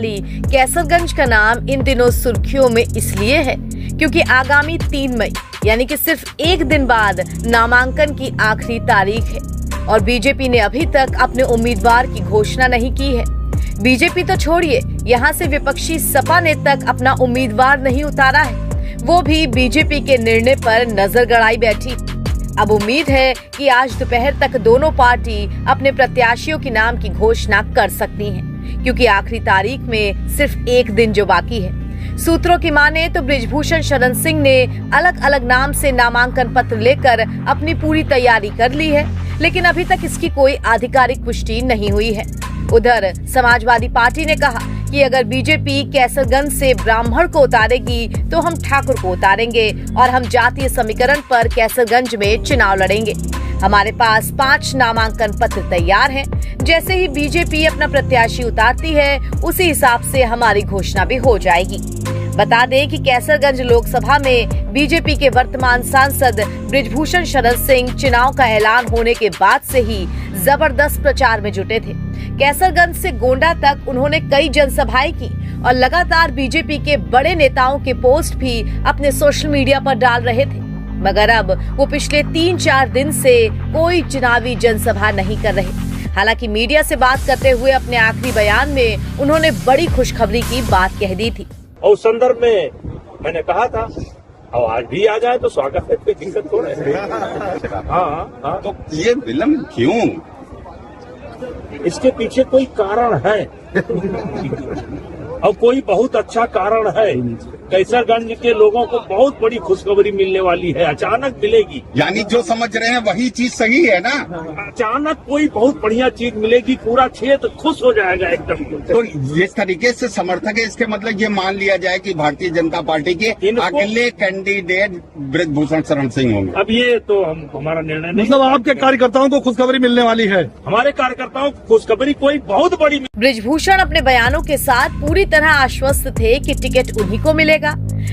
कैसरगंज का नाम इन दिनों सुर्खियों में इसलिए है क्योंकि आगामी 3 मई यानी कि सिर्फ एक दिन बाद नामांकन की आखिरी तारीख है और बीजेपी ने अभी तक अपने उम्मीदवार की घोषणा नहीं की है। बीजेपी तो छोड़िए, यहाँ से विपक्षी सपा ने तक अपना उम्मीदवार नहीं उतारा है, वो भी बीजेपी के निर्णय पर नजर गड़ाई बैठी। अब उम्मीद है कि आज दोपहर तक दोनों पार्टी अपने प्रत्याशियों के नाम की घोषणा कर सकती हैं, क्योंकि आखिरी तारीख में सिर्फ एक दिन जो बाकी है। सूत्रों की माने तो बृजभूषण शरण सिंह ने अलग अलग नाम से नामांकन पत्र लेकर अपनी पूरी तैयारी कर ली है, लेकिन अभी तक इसकी कोई आधिकारिक पुष्टि नहीं हुई है। उधर समाजवादी पार्टी ने कहा कि अगर बीजेपी कैसरगंज से ब्राह्मण को उतारेगी तो हम ठाकुर को उतारेंगे और हम जातीय समीकरण पर कैसरगंज में चुनाव लड़ेंगे। हमारे पास 5 नामांकन पत्र तैयार हैं। जैसे ही बीजेपी अपना प्रत्याशी उतारती है उसी हिसाब से हमारी घोषणा भी हो जाएगी। बता दें कि कैसरगंज लोकसभा में बीजेपी के वर्तमान सांसद बृजभूषण शरण सिंह चुनाव का ऐलान होने के बाद से ही जबरदस्त प्रचार में जुटे थे। कैसरगंज से गोंडा तक उन्होंने कई जनसभाएं की और लगातार बीजेपी के बड़े नेताओं के पोस्ट भी अपने सोशल मीडिया पर डाल रहे थे, मगर अब वो पिछले 3-4 दिन से कोई चुनावी जनसभा नहीं कर रहे। हालांकि मीडिया से बात करते हुए अपने आखिरी बयान में उन्होंने बड़ी खुशखबरी की बात कह दी थी। और उस संदर्भ में मैंने कहा था और आज भी आ जाए तो स्वागत है, कोई दिक्कत थोड़ा है। हाँ, तो ये विलम्ब क्यों? इसके पीछे कोई कारण है और कोई बहुत अच्छा कारण है। कैसरगंज के लोगों को बहुत बड़ी खुशखबरी मिलने वाली है, अचानक मिलेगी। यानी जो समझ रहे हैं वही चीज सही है ना? अचानक कोई बहुत बढ़िया चीज मिलेगी, पूरा क्षेत्र खुश हो जाएगा एकदम। तो जिस तरीके से समर्थक है, इसके मतलब ये मान लिया जाए कि भारतीय जनता पार्टी के अगले कैंडिडेट बृजभूषण शरण सिंह होंगे। अब ये तो हमारा निर्णय नहीं। मतलब आपके कार्यकर्ताओं को खुशखबरी मिलने वाली है? हमारे कार्यकर्ताओं को खुशखबरी कोई बहुत बड़ी। बृजभूषण अपने बयानों के साथ पूरी तरह आश्वस्त थे कि टिकट उन्हीं को मिलेगा,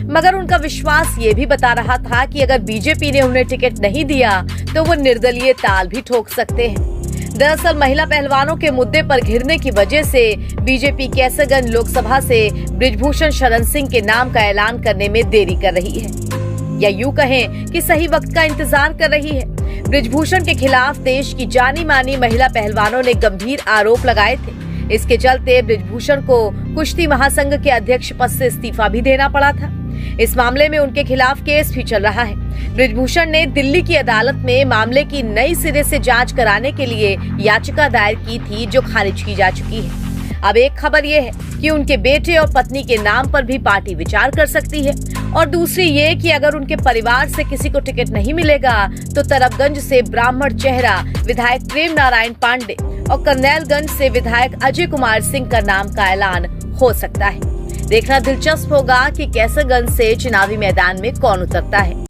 मगर उनका विश्वास ये भी बता रहा था कि अगर बीजेपी ने उन्हें टिकट नहीं दिया तो वो निर्दलीय ताल भी ठोक सकते हैं। दरअसल महिला पहलवानों के मुद्दे पर घिरने की वजह से बीजेपी कैसरगंज लोकसभा से बृजभूषण शरण सिंह के नाम का ऐलान करने में देरी कर रही है, या यूं कहें कि सही वक्त का इंतजार कर रही है। बृजभूषण के खिलाफ देश की जानी मानी महिला पहलवानों ने गंभीर आरोप लगाए थे। इसके चलते बृजभूषण को कुश्ती महासंघ के अध्यक्ष पद से इस्तीफा भी देना पड़ा था। इस मामले में उनके खिलाफ केस भी चल रहा है। बृजभूषण ने दिल्ली की अदालत में मामले की नई सिरे से जांच कराने के लिए याचिका दायर की थी, जो खारिज की जा चुकी है। अब एक खबर ये है कि उनके बेटे और पत्नी के नाम पर भी पार्टी विचार कर सकती है, और दूसरी ये कि अगर उनके परिवार से किसी को टिकट नहीं मिलेगा तो तरबगंज से ब्राह्मण चेहरा विधायक प्रेम नारायण पांडे और करनैलगंज से विधायक अजय कुमार सिंह का नाम का ऐलान हो सकता है। देखना दिलचस्प होगा कि कैसरगंज से चुनावी मैदान में कौन उतरता है।